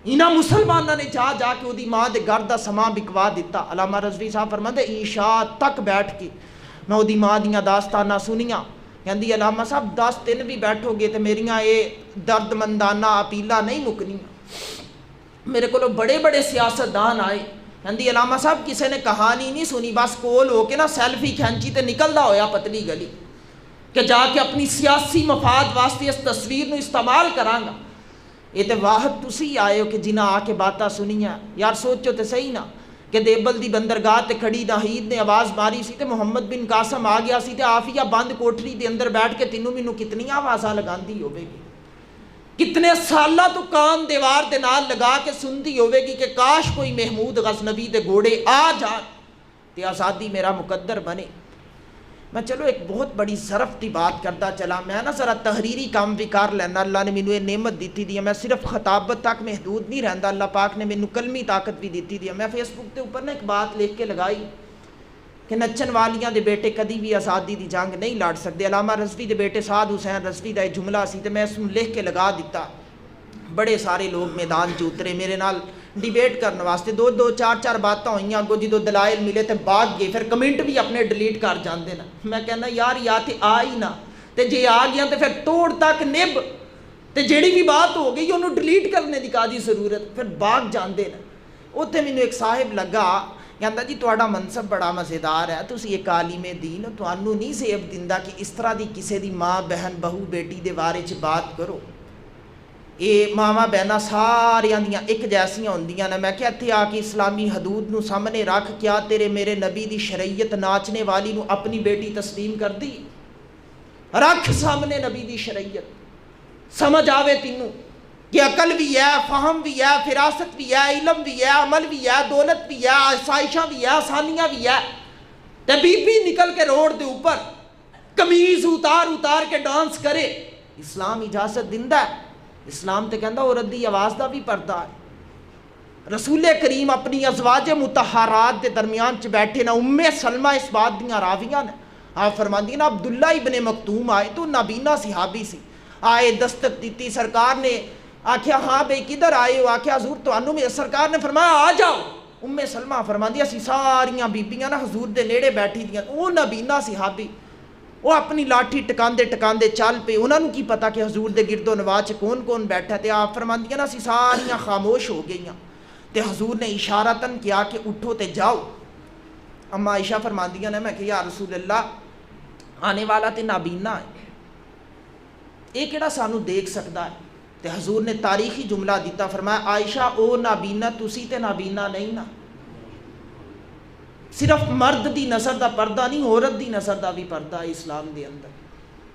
انہاں مسلمانہ نے جا کے دی ماں دے گھر دا سامان بکوا دیتا. علامہ رضوی صاحب فرماندے عشاء تک بیٹھ کے میں دی ماں دیاں داستاناں سنیاں. کہندی علامہ صاحب 10 دن بھی بیٹھو گے تو میریاں یہ درد مندانہ اپیلاں نہیں مکنیاں. میرے کو بڑے سیاستدان آئے. کہندی علامہ صاحب کسی نے کہانی نہیں سنی, بس کول ہو کے نا سیلفی کھینچی تے نکلدا ہویا پتلی گلی کہ جا کے اپنی سیاسی مفاد واسطے اس تصویر نو استعمال کراں گا. یہ تے واحد تسی آئے ہو کہ جنہاں آ کے باتاں سنیاں. یار سوچو تے صحیح نا کہ دیبل دی بندرگاہ تے کھڑی ناہید نے آواز ماری سی تے محمد بن قاسم آ گیا سی تے عافیہ بند کوٹری دے اندر بیٹھ کے تینوں مینوں کتنی آوازاں لگاندی ہوے گی, کتنے سالہ تو کان دیوار دے نال لگا کے سندی ہوے گی کہ کاش کوئی محمود غزنوی دے گھوڑے آ جان تے آزادی میرا مقدر بنے. میں چلو ایک بہت بڑی ظرف دی بات کرتا چلا. میں نا ذرا تحریری کام بھی کر لینا, اللہ نے مینوں یہ نعمت دیتی دی ہے. میں صرف خطابت تک محدود نہیں رہندا, اللہ پاک نے مینوں کلمی طاقت بھی دیتی دی ہے. میں فیس بک دے اوپر نا ایک بات لکھ کے لگائی کہ نچن والیاں دے بیٹے کدی بھی آزادی دی جنگ نہیں لڑ سکتے. علامہ رضوی دے بیٹے سعد حسین رضوی دا ایک جملہ سی تے میں اس نوں لکھ کے لگا دیتا. بڑے سارے لوگ میدان چ اترے میرے نال ڈیبیٹ کرنے واسطے. دو چار باتاں ہوئیاں, اگوں جدوں دلائل ملے تے بھاگ گئے, پھر کمنٹ بھی اپنے ڈیلیٹ کر جاندے نا. میں کہنا یار یا تے آ ہی نہ, تے جے آ گیا تے پھر توڑ تک نب, تے جیڑی بھی بات ہو گئی انہوں ڈیلیٹ کرنے دی کادی ضرورت, پھر بھاگ جاندے نا. اوتھے مینوں ایک صاحب لگا کہندا جی تہاڈا منصب بڑا مزیدار ہے, تسی ایک عالم دین ہو, تانوں نہیں زیب دیندا کہ اس طرح دی کسے دی ماں بہن بہو بیٹی دے بارے چ بات کرو. یہ ماواں بہناں ساریاں دیاں ایک جیسیاں ہوندیاں نے. میں کہ اتھے آ کے اسلامی حدود نو سامنے رکھ, کیا تیرے میرے نبی دی شریعت ناچنے والی نو اپنی بیٹی تسلیم کر دی؟ رکھ سامنے نبی دی شریعت, سمجھ آوے تینوں کہ عقل بھی ہے, فہم بھی ہے, فراست بھی ہے, علم بھی ہے, عمل بھی ہے, دولت بھی ہے, آسائشاں بھی ہے, آسانیاں بھی ہے. تے بی بی نکل کے روڈ دے اوپر قمیض اتار کے ڈانس کرے, اسلام اجازت دیندا ہے؟ اسلام تے کہندا عورت دی آواز دا بھی پردہ ہے. رسول کریم اپنی ازواج مطہرات دے درمیان چ بیٹھے نا, ام سلمہ اس بات دیاں راویاں نے. آپ فرماندی نا عبداللہ ابن مکتوم آئے تو نابینا صحابی سی, آئے دستک دیتی، سرکار نے آکھیا ہاں بھئی کدھر آئے ہو؟ آکھیا حضور تانوں میں، سرکار نے فرمایا آ جاؤ۔ ام سلمہ فرماندی اسی ساریاں بیبیاں نا حضور دے نیڑے بیٹھی دیاں، وہ نابینا صحابی وہ اپنی لاٹھی ٹکاندے ٹکاندے چل پے، انہوں نے کی پتا کہ حضور دے گرد و نواز کون کون بیٹھا تے آپ فرماندیاں نا اسی ساریاں خاموش ہو گئیاں تے حضور نے اشارتاً کیا کہ اٹھو تے جاؤ۔ اما عائشہ فرماندیاں نے، میں کہ یا رسول اللہ آنے والا تے نابینا ہے، یہ کیڑا سانو دیکھ سکتا ہے؟ تے حضور نے تاریخی جملہ دیتا، فرمایا عائشہ او نابینا تسی تے نابینا نہیں نا، صرف مرد دی نظر دا پردہ نہیں، عورت دی نظر دا بھی پردہ ہے اسلام دے اندر۔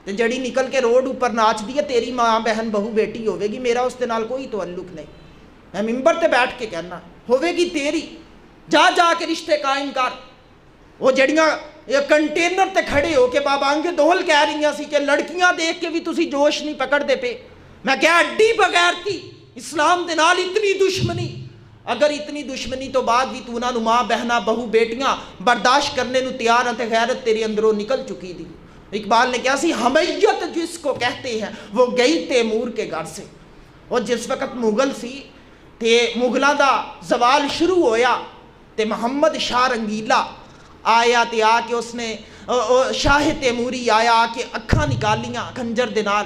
تے جڑی نکل کے روڈ اوپر ناچ دی ہے تیری ماں بہن بہو بیٹی ہوے گی، میرا اس دے نال کوئی تعلق نہیں، میں ممبر تے بیٹھ کے کہنا ہوے گی تیری، جا جا کے رشتے قائم کر۔ وہ جڑیاں کنٹینر تے کھڑے ہو کے بابا آنگے دول کہہ رہی سی کہ لڑکیاں دیکھ کے بھی تسی جوش نہیں پکڑ دے پے، میں کہا اڈی بغیرتی، اسلام دے نال اتنی دشمنی، اگر اتنی دشمنی تو بعد بھی تو انہاں نوں ماں بہناں بہو بیٹیاں برداشت کرنے نوں تیار ہیں تے غیرت تیرے اندروں نکل چکی دی۔ اقبال نے کہا سی حمیت جس کو کہتے ہیں وہ گئی تیمور کے گھر سے۔ اور جس وقت مغل سی تے مغلاں دا زوال شروع ہویا تے محمد شاہ رنگیلا آیا تے آ کے اس نے شاہ تیموری آیا آ کے اکھاں نکالیاں خنجر دے نال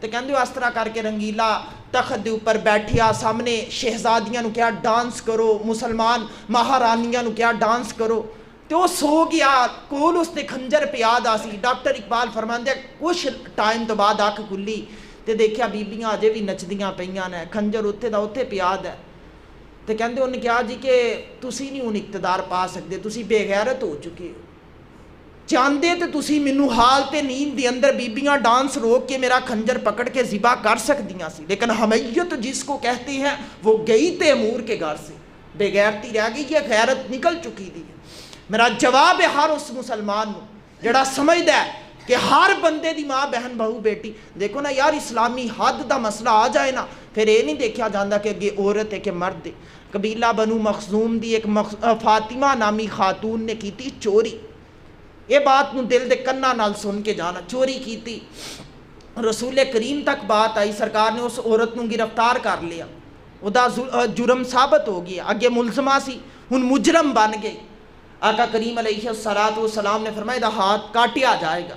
تے کہندے اس طرح کر کے رنگیلا تخت دے اوپر بیٹھیا، سامنے شہزادیاں نو کیا ڈانس کرو، مسلمان مہارانیاں نو کیا ڈانس کرو، تے وہ سو گیا، کول اس تے خنجر پہ یاد آسی۔ ڈاکٹر اقبال فرماندے کچھ ٹائم تو بعد اکھ کھلی تے دیکھیا بیبیاں اجے بھی نچدیاں پئیاں نے، خنجر اوتھے دا اوتھے پہ یاد ہے۔ تے کہندے انہیں کہا جی کہ تسی نہیں ہن اقتدار پا سکدے، تسی بے غیرت ہو چکے ہو، چاندے تے تسی مینوں حال تے نیند دے اندر بیبیاں ڈانس روک کے میرا خنجر پکڑ کے ذبح کر سکدیاں سی، لیکن حمیت جس کو کہتے ہیں وہ گئی تیمور کے گھر سے، بے غیرتی رہ گئی، یہ غیرت نکل چکی دی ہے۔ میرا جواب ہے ہر اس مسلمان نو جڑا سمجھدا ہے کہ ہر بندے دی ماں بہن بہو بیٹی، دیکھو نا یار اسلامی حد دا مسئلہ آ جائے نا پھر یہ نہیں دیکھا جاندہ کہ اگے عورت ہے کہ مرد ہے۔ قبیلہ بنو مخزوم دی ایک فاطمہ نامی خاتون نے کیتی چوری، یہ بات نو دل دے کناں نال سن کے جانا، چوری کیتی، رسول کریم تک بات آئی، سرکار نے اس عورت نو گرفتار کر لیا، ادا جرم ثابت ہو گیا، اگے ملزمہ سی ہن مجرم بن گئی۔ آقا کریم علیہ السلام نے فرمایا دا ہاتھ کاٹیا جائے گا۔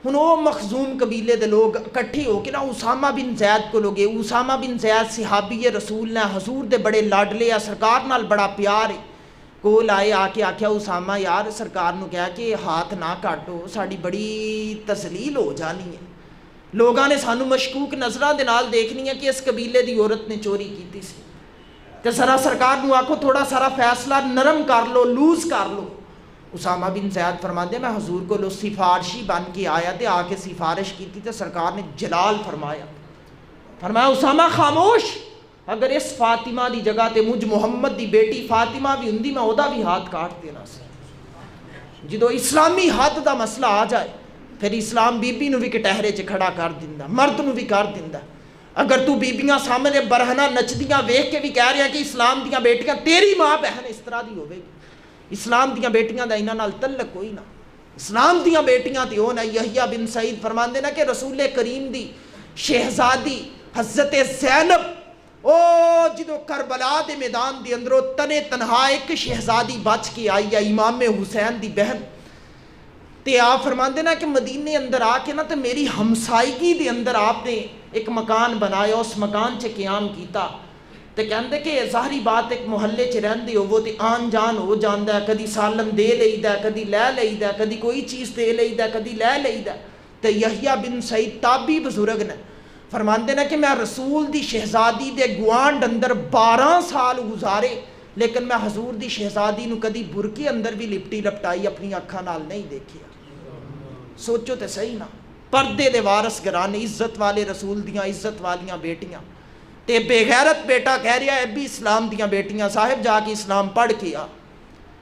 ہن وہ مخزوم قبیلے دے لوگ اکٹھے ہو کے نا اسامہ بن زید کو لوگے، اسامہ بن زید صحابی رسول نے حضور دے بڑے لاڈلے، سرکار نال بڑا پیار ہے، کول آئے آ کے آکھیا اسامہ یار سرکار نو کہا کہ ہاتھ نہ کاٹو، ساڑی بڑی تذلیل ہو جانی ہے، لوگاں نے سانو مشکوک نظراں دے نال دیکھنی ہے کہ اس قبیلے دی عورت نے چوری کیتی سی، تے ذرا سرکار نو آکھو تھوڑا سارا فیصلہ نرم کر لو، لوز کر لو۔ اسامہ بن زید فرماندے میں حضور کو لو سفارشی بن کے آیا تے آ کے سفارش کی تے سرکار نے جلال فرمایا اسامہ خاموش، اگر اس فاطمہ دی جگہ تے مجھ محمد دی بیٹی فاطمہ بھی ہندی میں اودا بھی ہاتھ کاٹ دینا سی۔ جدو اسلامی حد دا مسئلہ آ جائے پھر اسلام بی بی نو بھی کٹہرے چ کھڑا کر دیندا، مرد نو بھی کر دیندا۔ اگر تو بیبیاں سامنے برہنہ نچدیاں ویکھ کے بھی کہہ رہے ہیں کہ اسلام دیاں بیٹیاں تیری ماں بہن اس طرح دی ہوے گی، اسلام دیاں بیٹیاں دا انہاں نال تعلق کوئی نہ، اسلام دیاں بیٹیاں تے او نہ۔ یحییٰ بن سعید فرماندے نا کہ رسول کریم دی شہزادی حضرت زینب او جدو کربلا دے میدان دے اندروں تنے تنہا ایک شہزادی بچ کے آئی ہے، امام حسین دی بہن، تے آپ فرماندے نا کہ مدینے اندر آ کے نا تے میری ہمسائیگی دے اندر آپ نے ایک مکان بنایا، اس مکان چ قیام کیتا، تے کہندے کہ ظاہری بات ایک محلے چ رہندے ہو وہ تے آن جان ہو جاندا ہے، کدی سالن دے لئیدا ہے، کدی لے لئیدا ہے، کدی کوئی چیز دے لئیدا ہے، کدی لے لئیدا ہے۔ تے یحییٰ بن سعید تابعی بزرگ نے فرماندے نا کہ میں رسول دی شہزادی دے گوانڈ اندر 12 سال گزارے لیکن میں حضور دی شہزادی نو کدی برقے اندر بھی لپٹی لپٹائی اپنی اکھاں نال نہیں دیکھیا۔ سوچو تے صحیح نا، پردے دے وارث گرانے، عزت والے رسول دیاں عزت والیاں بیٹیاں، تے بے غیرت بیٹا کہہ رہا ہے بھی اسلام دیاں بیٹیاں، صاحب جا کے اسلام پڑھ کے آ،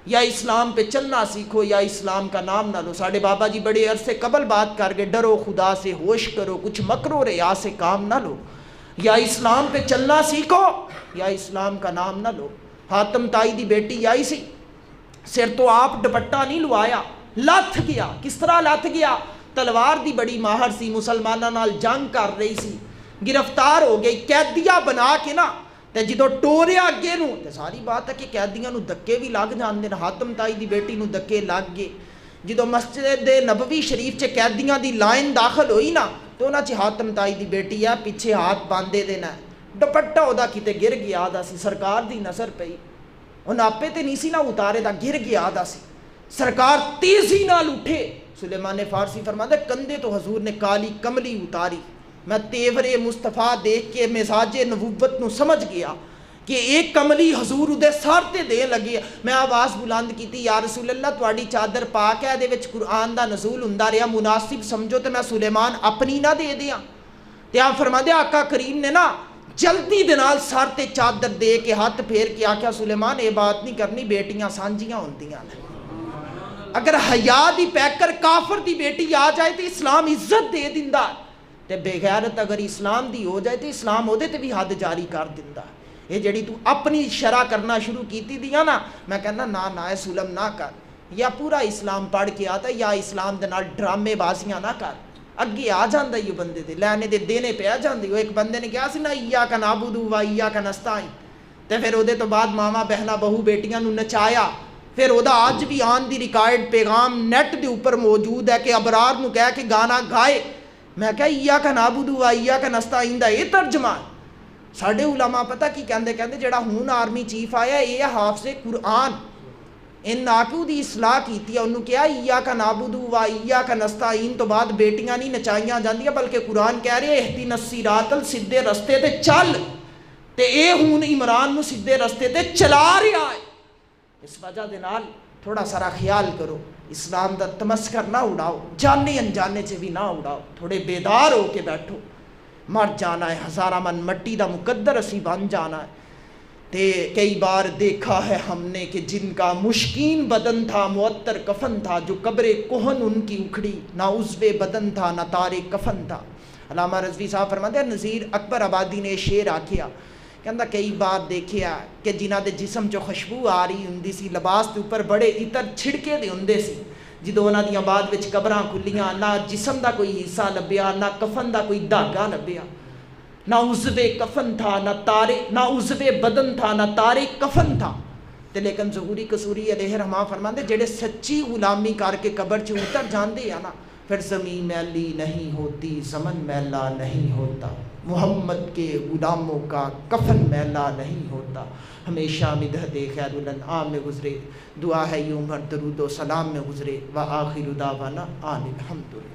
یا اسلام پہ چلنا سیکھو یا اسلام کا نام نہ لو۔ ساڑھے بابا جی بڑے عرصے قبل بات کر گئے، ڈرو خدا سے ہوش کرو، کچھ مکرو ریا سے کام نہ لو، یا اسلام پہ چلنا سیکھو یا اسلام کا نام نہ لو۔ حاتم تائی دی بیٹی آئی سی، سر تو آپ دوپٹہ نہیں لوایا، لتھ گیا، کس طرح لتھ گیا؟ تلوار دی بڑی ماہر سی، مسلمانوں نال جنگ کر رہی سی، گرفتار ہو گئی، قیدیاں بنا کے نا تے جدو ٹوریا اگے نو تے ساری بات ہے کہ قیدیاں نو دھکے بھی لگ جاندے، حاتم تائی دی بیٹی نو دھکے لگ گئے۔ جدو مسجد نبوی شریف چ قیدیاں دی لائن داخل ہوئی نا تو انہاں چ حاتم تائی دی بیٹی ہے، پیچھے ہاتھ باندھے دینا، دوپٹہ او دا کتے گر گیا دا سی، سرکار دی نظر پئی، انہاں آپے تے نہیں سی نہ اتارے دا، گر گیا دا سی۔ سرکار تیزی نال اٹھے، سلیمان فارسی فرماتا ہے کندھے تو حضور نے کالی کملی اتاری، میں تیور مصطفیٰ دیکھ کے مزاج نبوت نو سمجھ گیا کہ ایک کملی حضور دے سر تے دے لگی۔ میں آواز بلند کیتی، یا رسول اللہ تواڈی چادر پاک ہے، دے وچ قرآن دا نزول ہوندا رہیا، مناسب سمجھو تے میں سلیمان اپنی نہ دے دیاں۔ تے آپ فرماندے آقا کریم نے نا جلدی دے نال سر تے چادر دے کے ہاتھ پھیر کے آکھیا سلیمان اے بات نہیں کرنی، بیٹیاں سانجیاں ہوندیاں نے، اگر حیا دی پیکر کافر دی بیٹی آ جائے تو اسلام عزت دے دیندا، تے بے غیرت اگر اسلام دی ہو جائے تو اسلام اودے تے بھی حد جاری کر دیندا۔ یہ جڑی تو اپنی شرع کرنا شروع کیتی دیاں نا، میں کہنا نا اے سلم نہ کر، یا پورا اسلام پڑھ کے آتا یا اسلام دے نال ڈرامے بازیاں نہ کر، اگے آ جاندا یہ بندے دے لینے دے دینے پہ آ جاندے۔ ایک بندے نے کہا سی نا ایاک نعبد و ایاک نستعین، تے پھر اودے تو بعد ماما بہنا بہو بیٹیاں نو نچایا، پھر وہ آج بھی آن دی ریکارڈ پیغام نیٹ دے اوپر موجود ہے کہ ابرار نو کہہ کے گانا گائے۔ میں کہا ایاک نعبد و ایاک نستعین دا یہ ترجمہ ہے۔ ساڈے علماء پتہ کی کہندے جڑا ہون آرمی چیف آیا یہ حافظ قرآن، ان ناکو دی اصلاح کیتی ہے، انہوں کہا ایاک نعبد و ایاک نستعین تو بعد بیٹیاں نہیں نچائیاں جاندیاں، بلکہ قرآن کہہ رہے اہدنا الصراط سیدھے رستے تے چل، تے اے ہون عمران نو سیدھے رستے تے چلا رہا ہے۔ اس وجہ دے نال تھوڑا سارا خیال کرو، اسلام دا تمسکر نہ اڑاؤ، جانے انجانے سے بھی نہ اڑاؤ، تھوڑے بیدار ہو کے بیٹھو، مر جانا ہے، ہزارہ من مٹی دا مقدر اسی بن جانا ہے۔ تے کئی بار دیکھا ہے ہم نے کہ جن کا مشکین بدن تھا معطر کفن تھا، جو قبر کوہن ان کی اکھڑی، نہ عضو بدن تھا نہ تار کفن تھا۔ علامہ رضوی صاحب فرماتے ہیں نذیر اکبر آبادی نے شعر آکھیا، کہندا کئی بار دیکھیا کہ جنہاں دے جسم چو خوشبو آ رہی ہوندی سی، لباس دے اوپر بڑے عطر چھڑکے دے ہوندے سی، جدوں انہاں دیاں بعد وچ قبراں کھلیاں، نہ جسم دا کوئی حصہ لبیا، نہ کفن دا کوئی دھاگا لبیا، نہ عضو کفن تھا نہ عضو بدن تھا نہ تارے کفن تھا۔ تے لیکن ظہوری قصوری علیہ رحمہ فرماندے جڑے سچی غلامی کر کے قبر چ اتر جاندے ہیں نا، پھر زمین میلی نہیں ہوتی، زمن میلا نہیں ہوتا، محمد کے غلاموں کا کفن میلا نہیں ہوتا۔ ہمیشہ مدحت خیر الانعام میں گزرے، دعا ہے یہ عمر درود و سلام میں گزرے، وآخر دعوانا ان الحمدللہ۔